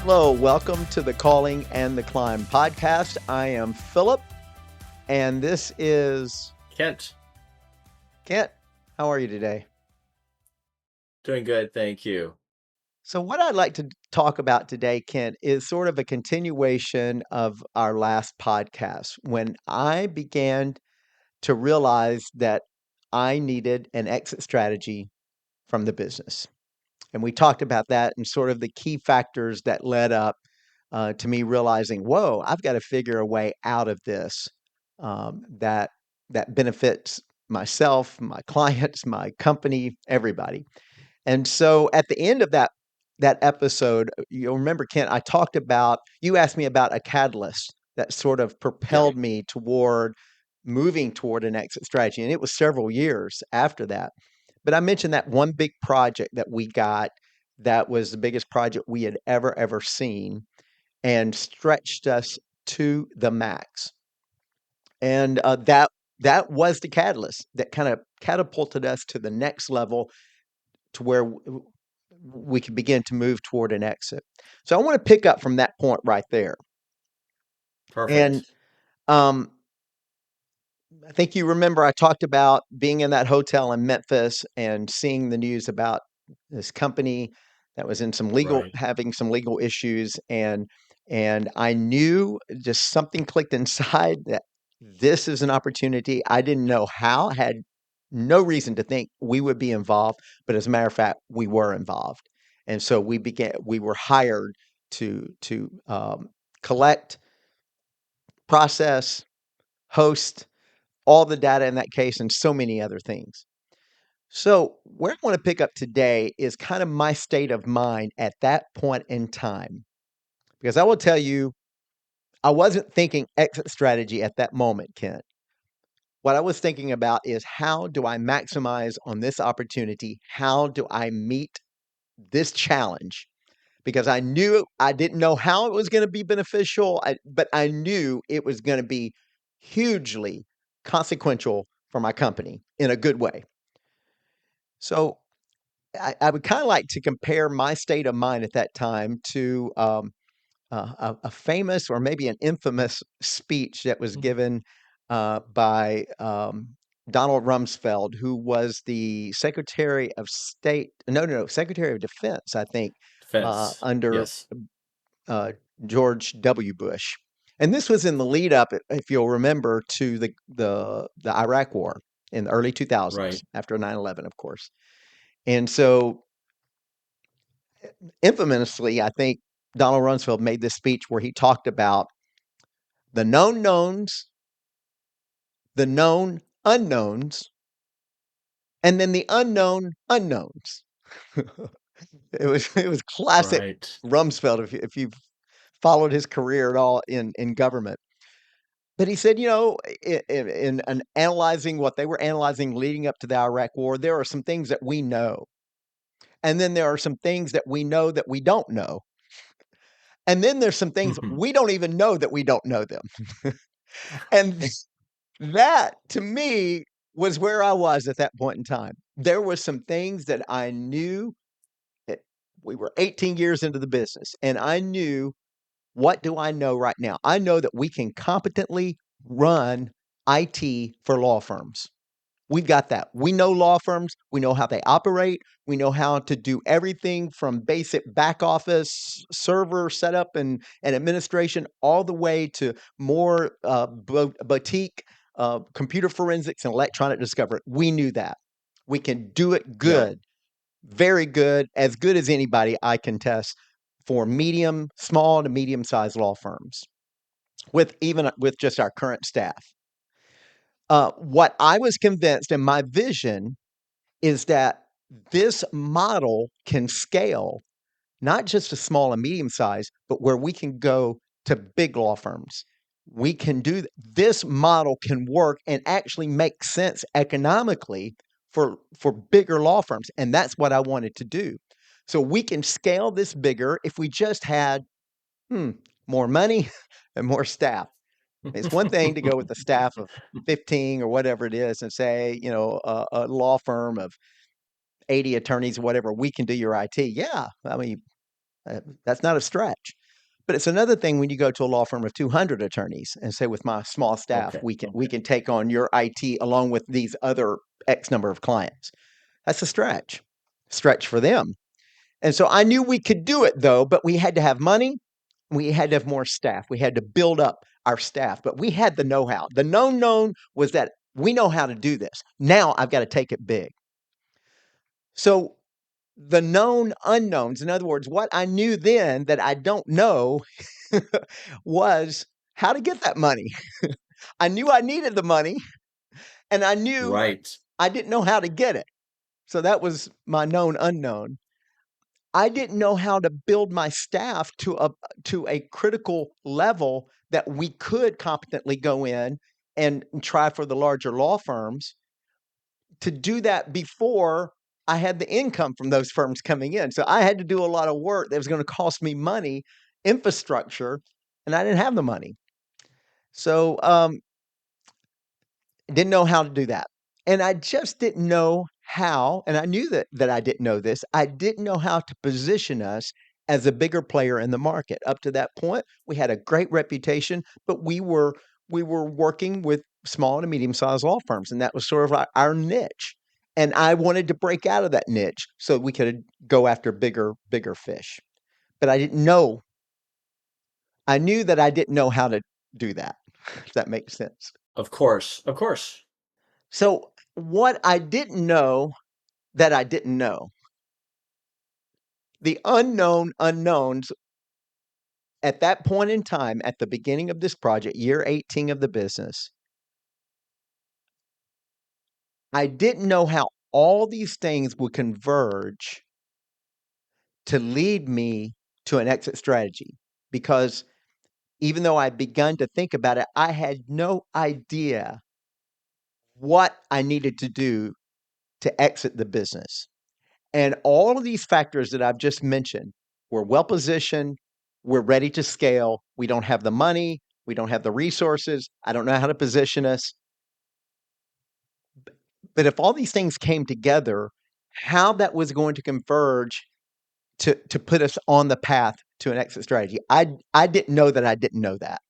Hello, welcome to the Calling and the Climb podcast. I am Phillip, and this is Kent, Kent. How are you today? doing good, thank you. So, what I'd like to talk about today, Kent, is sort of a continuation of our last podcast when I began to realize that I needed an exit strategy from the business. And we talked about that and sort of the key factors that led up to me realizing, whoa, I've got to figure a way out of this that benefits myself, my clients, my company, everybody. And so at the end of that episode, you'll remember, Kent, I talked about you asked me about a catalyst that sort of Yeah, propelled me toward moving toward an exit strategy. And it was several years after that. But I mentioned that one big project that we got that was the biggest project we had ever seen and stretched us to the max. And that was the catalyst that kind of catapulted us to the next level to where we could begin to move toward an exit. So I want to pick up from that point right there. And perfect. um, I think you remember I talked about being in that hotel in Memphis and seeing the news about this company that was in some legal Right. having some legal issues and I knew just something clicked inside that this is an opportunity. I didn't know how, had no reason to think we would be involved, but as a matter of fact, we were involved. And so we were hired to collect, process, host all the data in that case and so many other things. So, where I want to pick up today is kind of my state of mind at that point in time. Because I will tell you, I wasn't thinking exit strategy at that moment, Kent. What I was thinking about is how do I maximize on this opportunity? How do I meet this challenge? Because I didn't know how it was going to be beneficial, but I knew it was going to be hugely consequential for my company in a good way. So I would kind of like to compare my state of mind at that time to a famous or maybe an infamous speech that was given by Donald Rumsfeld, who was the Secretary of State, no, Secretary of Defense, I think, Defense. under Yes. uh, George W. Bush. And this was in the lead up, if you'll remember, to the Iraq War in the early 2000s, Right. after 9/11, of course. And so, infamously, I think Donald Rumsfeld made this speech where he talked about the known knowns, the known unknowns, and then the unknown unknowns. It was classic Right. Rumsfeld if you've followed his career at all in government. But he said, in analyzing what they were analyzing leading up to the Iraq War, there are some things that we know. And then there are some things that we know that we don't know. And then there's some things we don't even know that we don't know them. And that to me was where I was at that point in time. There were some things that I knew that we were 18 years into the business, and I knew what do I know right now? I know that we can competently run IT for law firms. We've got that. We know law firms. We know how they operate. We know how to do everything from basic back office server setup and administration all the way to more boutique computer forensics and electronic discovery. We knew that. We can do it Yeah. good, very good, as good as anybody I can test for small to medium sized law firms with even with just our current staff. What I was convinced in my vision is that this model can scale not just to small and medium size, but where we can go to big law firms. We can do this model can work and actually make sense economically for bigger law firms, and that's what I wanted to do. So we can scale this bigger if we just had hmm, more money and more staff. It's one thing to go with a staff of 15 or whatever it is and say, a law firm of 80 attorneys, whatever, we can do your IT. Yeah. I mean, That's not a stretch. But it's another thing when you go to a law firm of 200 attorneys and say, with my small staff, Okay. we can take on your IT along with these other X number of clients. That's a stretch for them. And so I knew we could do it though, but we had to have money. We had to have more staff. We had to build up our staff, but we had the know-how. The known was that we know how to do this. Now I've got to take it big. So the known unknowns, in other words, what I knew then that I don't know was how to get that money. I knew I needed the money and I knew Right. I didn't know how to get it. So that was my known unknown. I didn't know how to build my staff to a critical level that we could competently go in and try for the larger law firms to do that before I had the income from those firms coming in. So I had to do a lot of work that was going to cost me money, infrastructure, and I didn't have the money. So didn't know how to do that. And I just didn't know how, and I knew that I didn't know this. I didn't know how to position us as a bigger player in the market. Up to that point, we had a great reputation, but we were working with small to medium-sized law firms, and that was sort of our niche. And I wanted to break out of that niche so we could go after bigger fish. But I didn't know. I knew that I didn't know how to do that, if that makes sense. Of course. Of course. So what I didn't know that I didn't know, the unknown unknowns at that point in time, at the beginning of this project, year 18 of the business, I didn't know how all these things would converge to lead me to an exit strategy. Because even though I'd begun to think about it, I had no idea what I needed to do to exit the business. And all of these factors that I've just mentioned, we're well positioned, we're ready to scale, we don't have the money, we don't have the resources, I don't know how to position us. But if all these things came together, how that was going to converge to put us on the path to an exit strategy, I didn't know that I didn't know that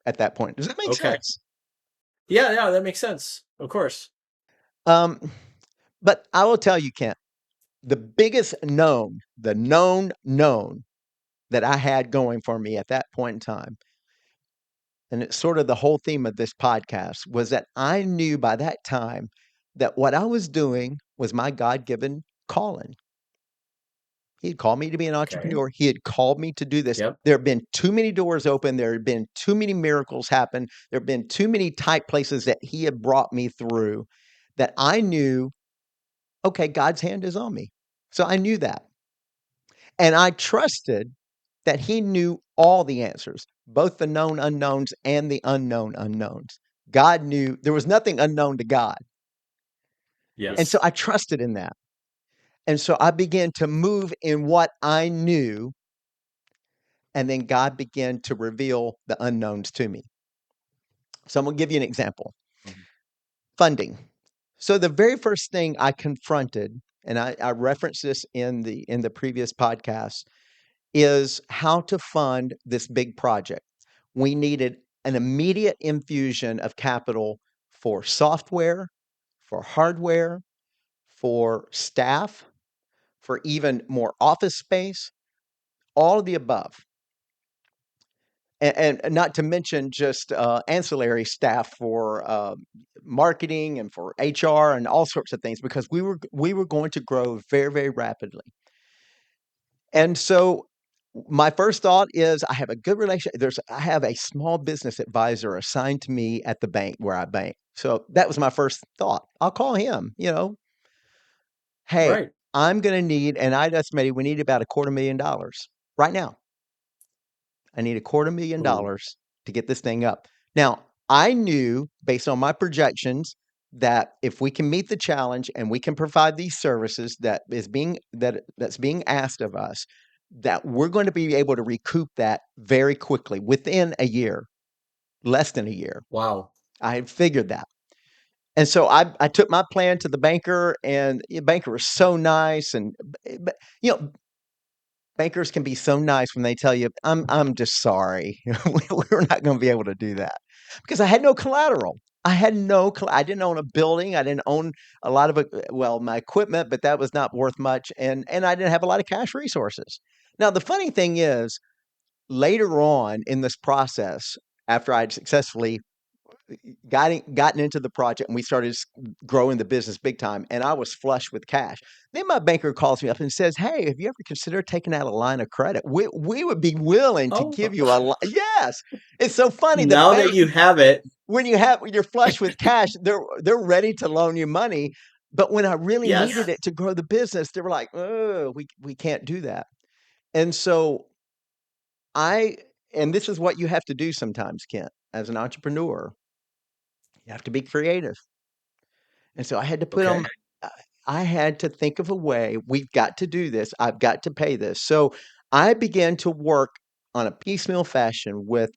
at that point. Does that make Okay. sense? Yeah, yeah, that makes sense. Of course. Um, but I will tell you, Kent, the biggest the known that I had going for me at that point in time, and it's sort of the whole theme of this podcast, was that I knew by that time that what I was doing was my God given calling. He had called me to be an Okay. entrepreneur. He had called me to do this. Yep. There have been too many doors open. There have been too many miracles happen. There have been too many tight places that he had brought me through that I knew, okay, God's hand is on me. So I knew that. And I trusted that he knew all the answers, both the known unknowns and the unknown unknowns. God knew there was nothing unknown to God. And so Yes. I trusted in that. And so I began to move in what I knew. And then God began to reveal the unknowns to me. So I'm going to give you an example. Mhm. Funding. So the very first thing I confronted, and I referenced this in the previous podcast, is how to fund this big project. We needed an immediate infusion of capital for software, for hardware, for staff, for even more office space, all of the above. And not to mention just ancillary staff for marketing and for HR and all sorts of things, because we were going to grow very, very rapidly. And so my first thought is I have a good relation. I have a small business advisor assigned to me at the bank where I bank. So that was my first thought. I'll call him. Hey, Right. I'm going to need, and I'd estimated we need about $250,000 right now. I need Ooh. $250,000 to get this thing up. Now, I knew based on my projections that if we can meet the challenge and we can provide these services that's being asked of us, that we're going to be able to recoup that very quickly within a year, less than a year. Wow. I had figured that. And so I took my plan to the banker, and the banker was so nice. And but, you know, bankers can be so nice when they tell you, I'm just sorry. We're not going to be able to do that because I had no collateral. I didn't own a building. I didn't own a lot of it, well, my equipment, but that was not worth much. And I didn't have a lot of cash resources. Now, the funny thing is, later on in this process, after I'd successfully gotten into the project and we started growing the business big time and I was flush with cash. Then my banker calls me up and says, "Hey, have you ever considered taking out a line of credit? We would be willing to Oh, give you a yes." It's so funny. The now that bank, you have it, when you're flush with cash, they're ready to loan you money. But when I really needed yes, it to grow the business, they were like, "Oh, we can't do that." And so I and this is what you have to do sometimes, Kent, as an entrepreneur. You have to be creative. And so I had to put on okay, I had to think of a way, we've got to do this. I've got to pay this. So I began to work on a piecemeal fashion with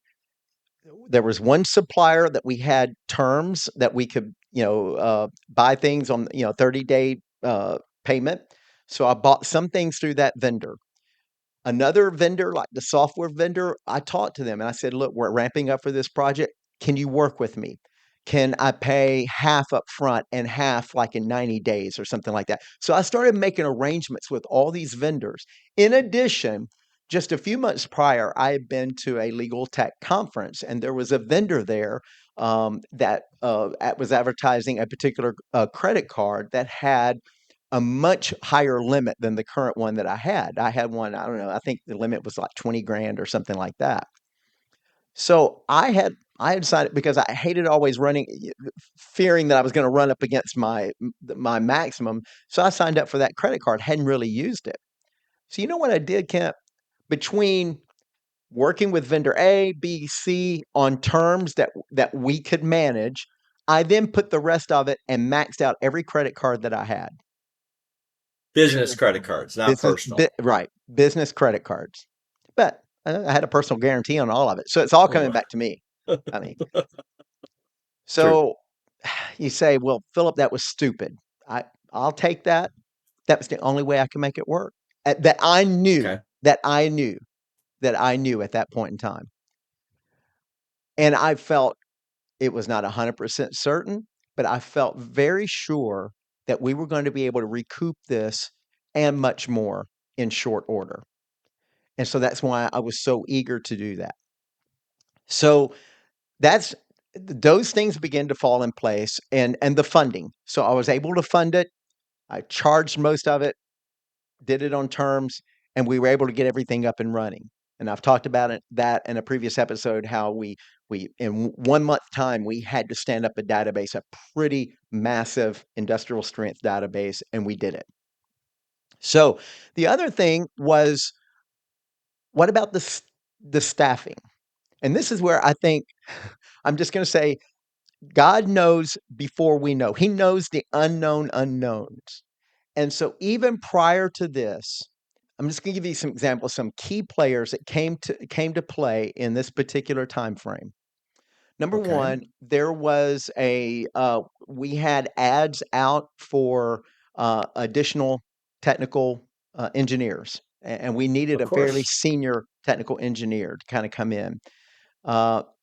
there was one supplier that we had terms that we could, buy things on, 30-day payment. So I bought some things through that vendor. Another vendor, like the software vendor, I talked to them and I said, "Look, we're ramping up for this project. Can you work with me? Can I pay half up front and half like in 90 days or something like that?" So I started making arrangements with all these vendors. In addition, just a few months prior, I had been to a legal tech conference and there was a vendor there that was advertising a particular credit card that had a much higher limit than the current one that I had. I had one, I don't know, I think the limit was like 20 grand or something like that. So I had decided because I hated always fearing that I was going to run up against my maximum. So I signed up for that credit card, hadn't really used it. So you know what I did, Kent? Between working with vendor A, B, C on terms that we could manage, I then put the rest of it and maxed out every credit card that I had. business credit cards, not personal. Right, business credit cards. But I had a personal guarantee on all of it, so it's all coming Oh, back to me. I mean, true. so you say, "Well, Philip, that was stupid." I I'll take that. That was the only way I could make it work. That I knew, Okay, that I knew, that I knew at that point in time. And I felt it was not 100% certain, but I felt very sure that we were going to be able to recoup this and much more in short order. And so that's why I was so eager to do that. So that's those things begin to fall in place and the funding. So I was able to fund it. I charged most of it, did it on terms, and we were able to get everything up and running. And I've talked about it that in a previous episode how we in 1 month time we had to stand up a database, a pretty massive industrial strength database, and we did it. So the other thing was what about the staffing? And this is where I think I'm just going to say God knows before we know. He knows the unknown unknowns. And so even prior to this, I'm just going to give you some examples, some key players that came to play in this particular time frame. Number okay, one, there was we had ads out for additional technical engineers, and we needed of a fairly course, senior technical engineer to kind of come in.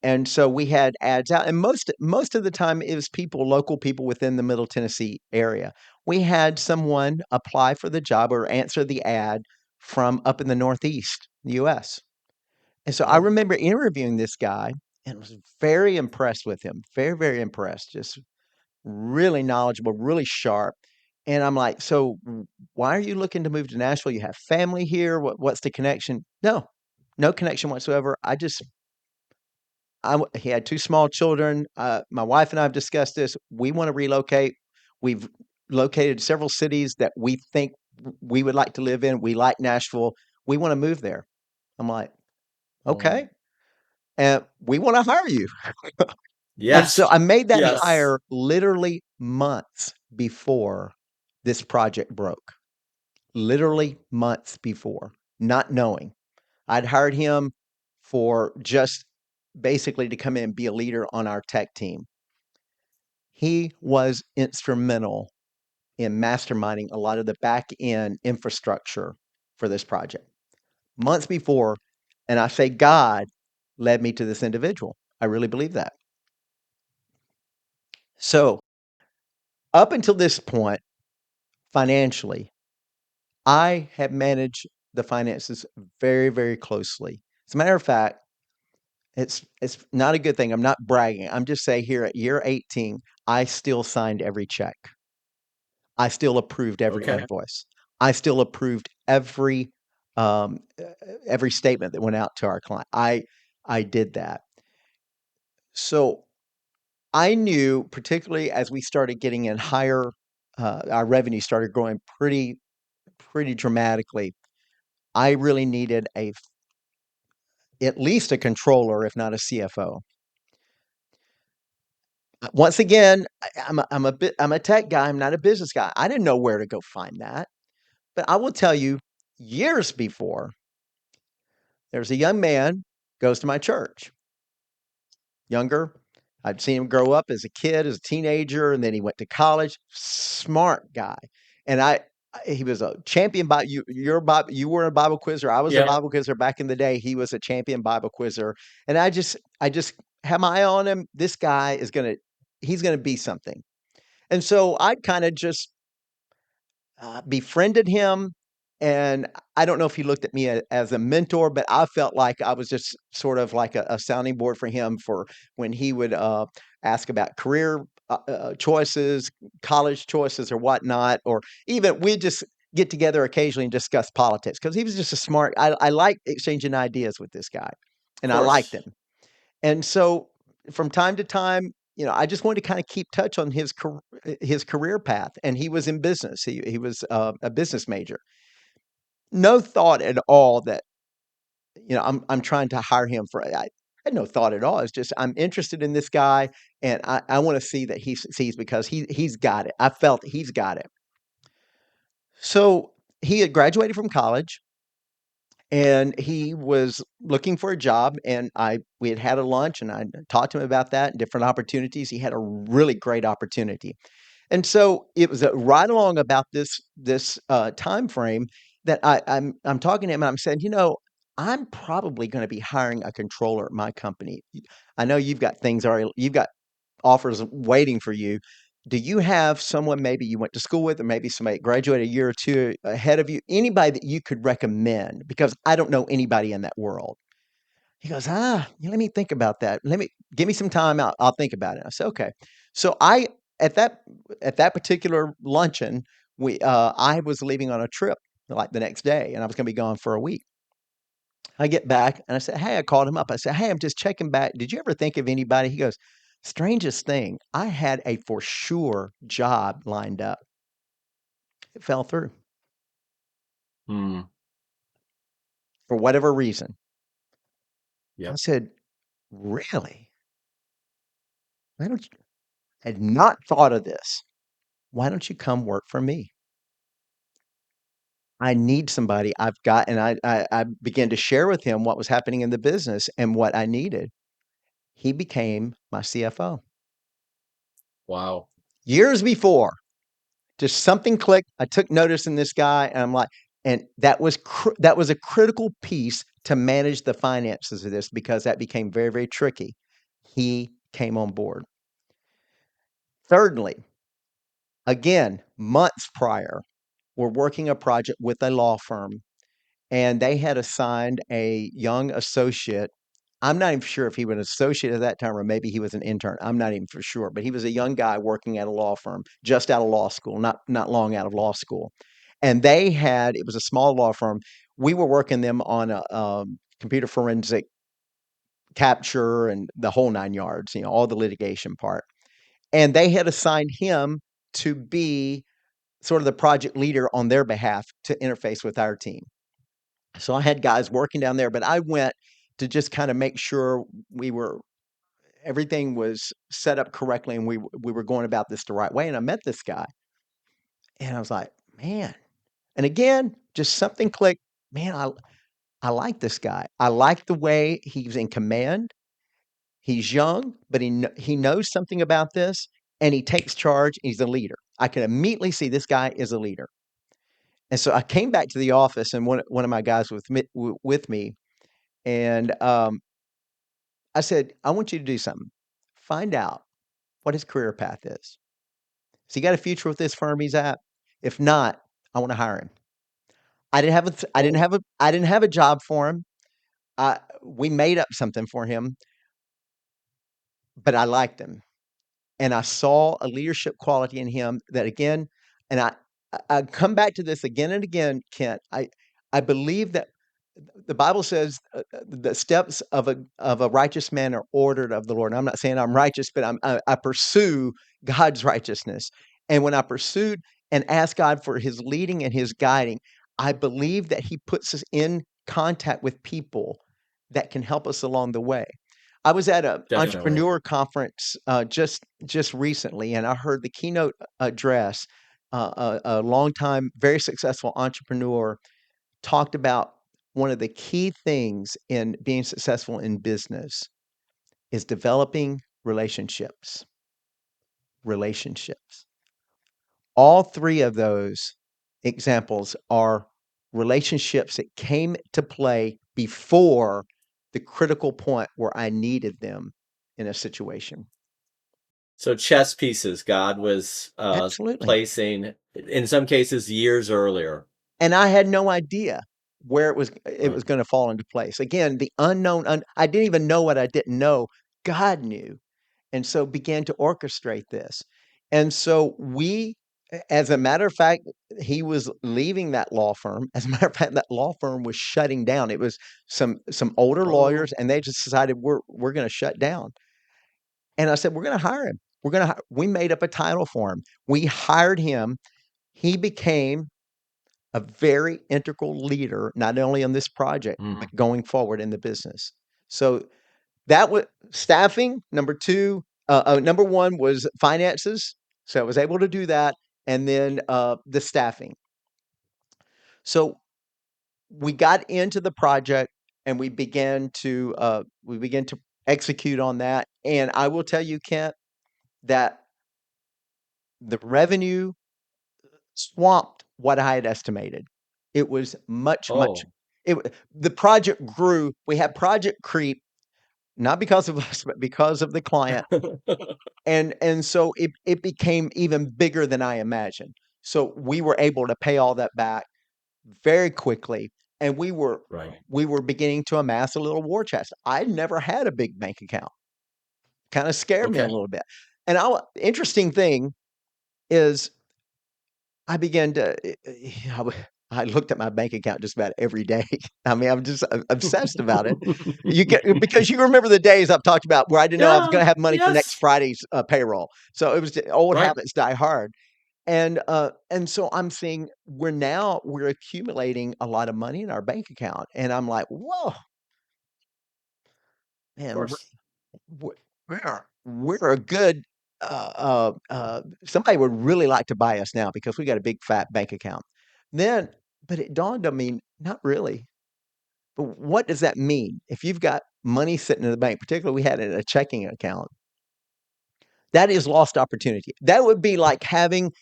And so we had ads out, and most of the time it was local people within the Middle Tennessee area. We had someone apply for the job or answer the ad from up in the Northeast US. And so I oh, remember interviewing this guy and was very impressed with him. Very, very impressed. Just really knowledgeable, really sharp. And I'm like, "So why are you looking to move to Nashville? You have family here. What's the connection?" No, no connection whatsoever. He had 2 small children. My wife and I have discussed this. We wanna relocate. We've located several cities that we think we would like to live in. We like Nashville. We wanna move there. I'm like, mm. "Okay, and we wanna hire you." And so Yes, I made that yes. hire literally months before this project broke. Literally months before, not knowing. I'd hired him for just basically to come in and be a leader on our tech team. He was instrumental in masterminding a lot of the back end infrastructure for this project. months before, and I say God led me to this individual. I really believe that. So, up until this point, financially, I have managed the finances very, very closely. As a matter of fact, it's not a good thing. I'm not bragging. I'm just saying here at year 18, I still signed every check. I still approved every Okay. invoice. I still approved every statement that went out to our client. I did that. So I knew, particularly as we started getting in higher, our revenue started growing pretty dramatically. I really needed at least a controller, if not a CFO. Once again, I'm a tech guy. I'm not a business guy. I didn't know where to go find that. But I will tell you, years before, there's a young man goes to my church, younger. I'd seen him grow up as a kid, as a teenager, and then he went to college. Smart guy, and he was a champion. You were a Bible quizzer. I was a Yeah. Bible quizzer back in the day. He was a champion Bible quizzer, and I just had my eye on him. This guy he's gonna be something. And so I kind of just befriended him. And I don't know if he looked at me as a mentor, but I felt like I was just sort of like a sounding board for him for when he would ask about career choices, college choices, or whatnot, or even we just get together occasionally and discuss politics because he was just a smart. I like exchanging ideas with this guy, Of and I liked course. him. And so from time to time, I just wanted to kind of keep touch on his career path, and he was in business. He was a business major. No thought at all that I'm trying to hire him for. I had no thought at all. It's just I'm interested in this guy, and I want to see that he succeeds because he's got it. I felt he's got it. So he had graduated from college and he was looking for a job, and we had a lunch and I talked to him about that and different opportunities. He had a really great opportunity. And so it was right along about this time frame that I'm talking to him and I'm saying, I'm probably going to be hiring a controller at my company. I know you've got things already, you've got offers waiting for you. Do you have someone maybe you went to school with, or maybe somebody graduated a year or two ahead of you? Anybody that you could recommend? Because I don't know anybody in that world. He goes, let me think about that. Let me give me some time. I'll think about it. I said, okay. So at that at that particular luncheon, I was leaving on a trip like the next day, and I was going to be gone for a week. I get back and I said, hey, I called him up. I said, hey, I'm just checking back. Did you ever think of anybody? He goes, strangest thing, I had a for sure job lined up. It fell through Hmm. for whatever reason. I Yep. said, really? Why don't you? Had not thought of this. Why don't you come work for me? I need somebody. I've got, and I began to share with him what was happening in the business and what I needed. He became my CFO Wow. years before. Just something clicked. I took notice in this guy, and I'm like, and that was a critical piece to manage the finances of this because that became very, very tricky. He came on board. Thirdly, again, months prior, we're working a project with a law firm, and they had assigned a young associate. I'm not even sure if he was an associate at that time or maybe he was an intern. I'm not even for sure, but he was a young guy working at a law firm, just out of law school, not long out of law school. And it was a small law firm. We were working them on a computer forensic capture and the whole nine yards, all the litigation part. And they had assigned him to be sort of the project leader on their behalf to interface with our team. So I had guys working down there, but I went to just kind of make sure everything was set up correctly and we were going about this the right way. And I met this guy and I was like, man. And again, just something clicked. Man, I like this guy. I like the way he's in command. He's young, but he knows something about this and he takes charge. He's a leader. I can immediately see this guy is a leader. And so I came back to the office, and one of my guys with me, and I said, "I want you to do something. Find out what his career path is. Has he got a future with this firm he's at? If not, I want to hire him." Oh, I didn't have a job for him. We made up something for him, but I liked him, and I saw a leadership quality in him that again, and I come back to this again and again, Kent. I believe that the Bible says the steps of a righteous man are ordered of the Lord. And I'm not saying I'm righteous, but I pursue God's righteousness. And when I pursued and asked God for his leading and his guiding, I believe that he puts us in contact with people that can help us along the way. I was at an definitely. entrepreneur conference just recently, and I heard the keynote address. A longtime, very successful entrepreneur talked about one of the key things in being successful in business is developing relationships. Relationships. All three of those examples are relationships that came to play before the critical point where I needed them in a situation. So chess pieces God was Absolutely. placing in some cases years earlier. And I had no idea where it Right. was gonna fall into place. Again, the unknown, I didn't even know what I didn't know. God knew. And so began to orchestrate this. And so as a matter of fact, he was leaving that law firm. As a matter of fact, that law firm was shutting down. It was some older lawyers, Oh, and they just decided we're going to shut down. And I said, we're going to hire him. We made up a title for him. We hired him. He became a very integral leader, not only on this project, but mm. going forward in the business. So that was staffing. Number 2, number 1 was finances, so I was able to do that, and then, the staffing. So, we got into the project, and we began to execute on that, and I will tell you, Kent, that the revenue swamped what I had estimated. It was much Oh. the project grew. We had project creep, not because of us, but because of the client. And so it became even bigger than I imagined. So we were able to pay all that back very quickly, and Right. we were beginning to amass a little war chest. I'd never had a big bank account. Kinda scared me a Okay. little bit. And interesting thing is I began to I w I looked at my bank account just about every day. I mean, I'm just obsessed about it. You get because you remember the days I've talked about where I didn't know I was Yeah. gonna have money for next Yes. Friday's, payroll. So it was the old Right. habits die hard. And so I'm seeing we're accumulating a lot of money in our bank account, and I'm like, "Whoa, Of man, course. we're we're a good, somebody would really like to buy us now because we got a big fat bank account." Then but it dawned on me, not really. But what does that mean? If you've got money sitting in the bank, particularly we had it in a checking account, that is lost opportunity. That would be like having,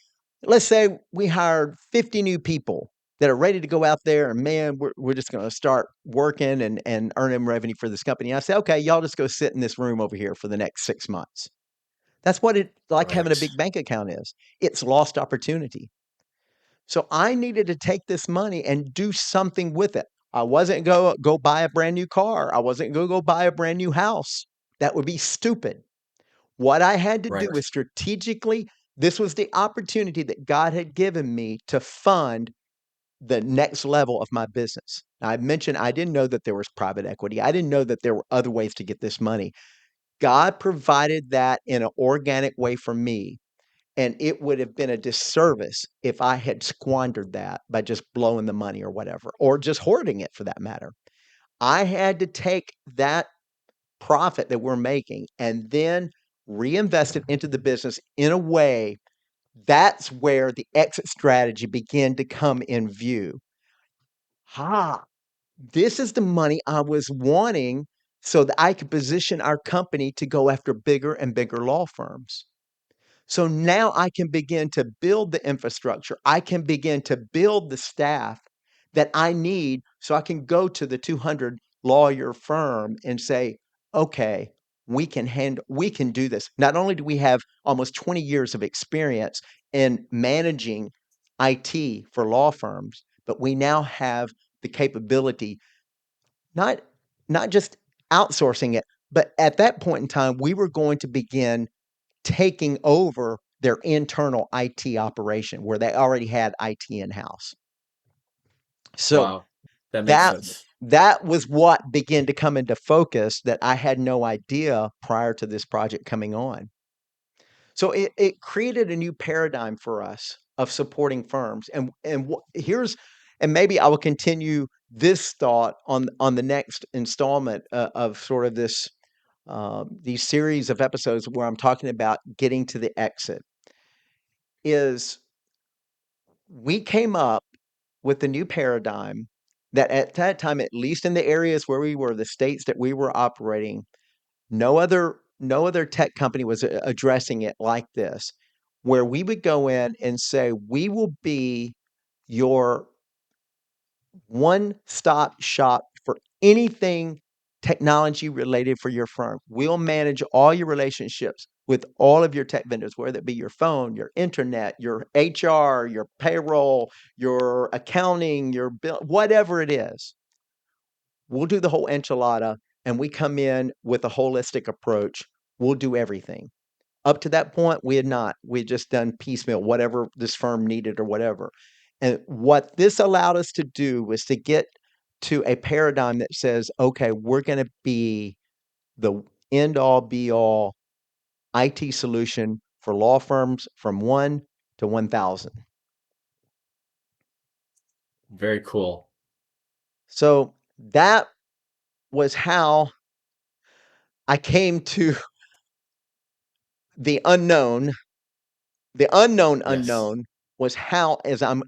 let's say we hired 50 new people that are ready to go out there and man, we're just going to start working and earning revenue for this company. I say, okay, y'all just go sit in this room over here for the next 6 months. That's what it like having a Right. big bank account is. It's lost opportunity. So I needed to take this money and do something with it. I wasn't go buy a brand new car. I wasn't going to go buy a brand new house. That would be stupid. What I had to do Right. was strategically, this was the opportunity that God had given me to fund the next level of my business. Now, I mentioned I didn't know that there was private equity. I didn't know that there were other ways to get this money. God provided that in an organic way for me, and it would have been a disservice if I had squandered that by just blowing the money or whatever, or just hoarding it for that matter. I had to take that profit that we're making and then reinvest it into the business in a way that's where the exit strategy began to come in view. Ha, this is the money I was wanting so that I could position our company to go after bigger and bigger law firms. So now I can begin to build the infrastructure. I can begin to build the staff that I need so I can go to the 200 lawyer firm and say, okay, we can do this. Not only do we have almost 20 years of experience in managing IT for law firms, but we now have the capability, not not just outsourcing it, but at that point in time, we were going to begin taking over their internal IT operation where they already had IT in-house. So Wow. That makes that sense. that was what began to come into focus that I had no idea prior to this project coming on. So it created a new paradigm for us of supporting firms. Here's, and maybe I will continue this thought on the next installment of sort of this these series of episodes where I'm talking about getting to the exit. Is we came up with a new paradigm that at that time, at least in the areas where we were, the states that we were operating, no other tech company was addressing it like this, where we would go in and say, we will be your one-stop shop for anything technology related for your firm. We'll manage all your relationships with all of your tech vendors, whether it be your phone, your internet, your HR, your payroll, your accounting, your bill, whatever it is. We'll do the whole enchilada, and we come in with a holistic approach. We'll do everything. Up to that point, we had not. We had just done piecemeal, whatever this firm needed or whatever. And what this allowed us to do was to get to a paradigm that says, okay, we're going to be the end all be all IT solution for law firms from 1 to 1,000. Very cool. So that was how I came to the unknown. The unknown Yes. unknown was how am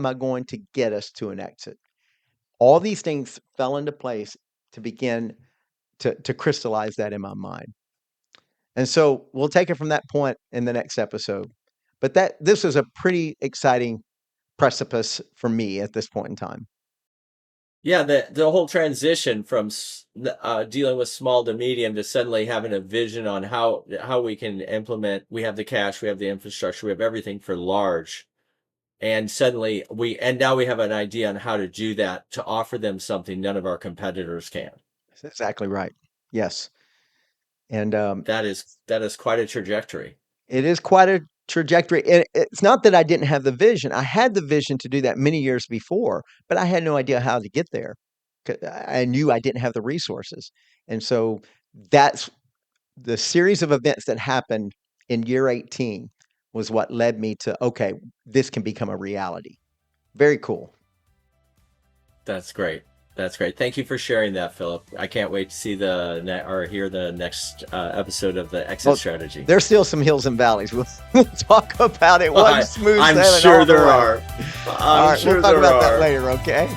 I going to get us to an exit? All these things fell into place to begin to crystallize that in my mind. And so we'll take it from that point in the next episode. But this is a pretty exciting precipice for me at this point in time. Yeah, the whole transition from dealing with small to medium to suddenly having a vision on how we can implement. We have the cash, we have the infrastructure, we have everything for large, and suddenly and now we have an idea on how to do that to offer them something none of our competitors can. That's exactly right. Yes. And That is quite a trajectory. it is quite a trajectory. It's not that I didn't have the vision. I had the vision to do that many years before, but I had no idea how to get there. I knew I didn't have the resources. And so that's the series of events that happened in year 18 was what led me to, okay, this can become a reality. Very cool. That's great. That's great. Thank you for sharing that, Philip. I can't wait to see or hear the next episode of the exit Well, strategy. there's still some hills and valleys. We'll talk about it. One smooth I'm sailing sure all the there way. are. All I'm right, sure we'll talk there about that are. later, okay?